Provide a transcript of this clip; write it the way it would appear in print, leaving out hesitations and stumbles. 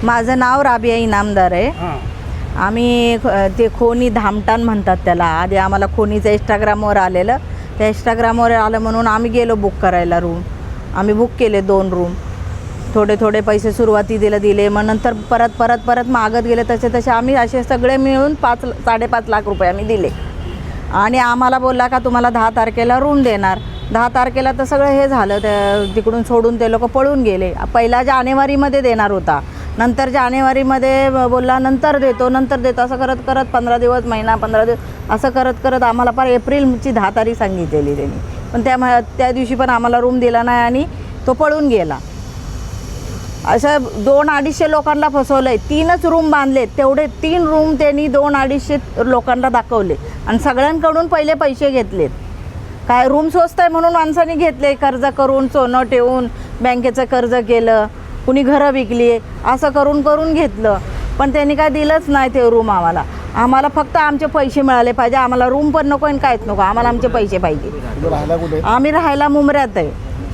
माझं नाव राबिया इनामदार आहे. आम्ही ते खोनी धामटान म्हणतात त्याला. आधी आम्हाला खोनीचं इंस्टाग्रामवर आलेलं, त्या इंस्टाग्रामवर आलं म्हणून आम्ही गेलो बुक करायला रूम. आम्ही बुक केले 2 रूम. थोडे थोडे पैसे सुरुवातीला दिले, मग नंतर परत मागत गेले. तसे आम्ही असे सगळे मिळून 5-5.5 लाख रुपये आम्ही दिले. आणि आम्हाला बोलला का तुम्हाला 10 तारखेला रूम देणार. 10 तारखेला तर सगळं हे झालं, तिकडून सोडून ते लोक पळून गेले. पहिला जानेवारीमध्ये देणार होता, नंतर जानेवारीमध्ये बोलला नंतर देतो असं करत 15 दिवस, महिना 15 दिवस असं करत आम्हाला पर एप्रिलची 10 तारीख सांगितलेली त्यांनी. पण त्या दिवशी पण आम्हाला रूम दिला नाही आणि तो पळून गेला. असं 200-250 लोकांना फसवलं आहे. 3च रूम बांधले, तेवढे 3 रूम त्यांनी 200-250 लोकांना दाखवले आणि सगळ्यांकडून पहिले पैसे घेतलेत. काय रूम स्वस्त आहे म्हणून माणसांनी घेतले, कर्ज करून, सोनं ठेवून, बँकेचं कर्ज केलं, कुणी घरं विकली, असं करून घेतलं. पण त्यांनी काय दिलंच नाही ते रूम आम्हाला. आम्हाला फक्त आमचे पैसे मिळाले पाहिजे. आम्हाला रूम पण नको आणि काहीच नको, आम्हाला आमचे पैसे पाहिजे. आम्ही राहायला मुंब्र्यात आहे.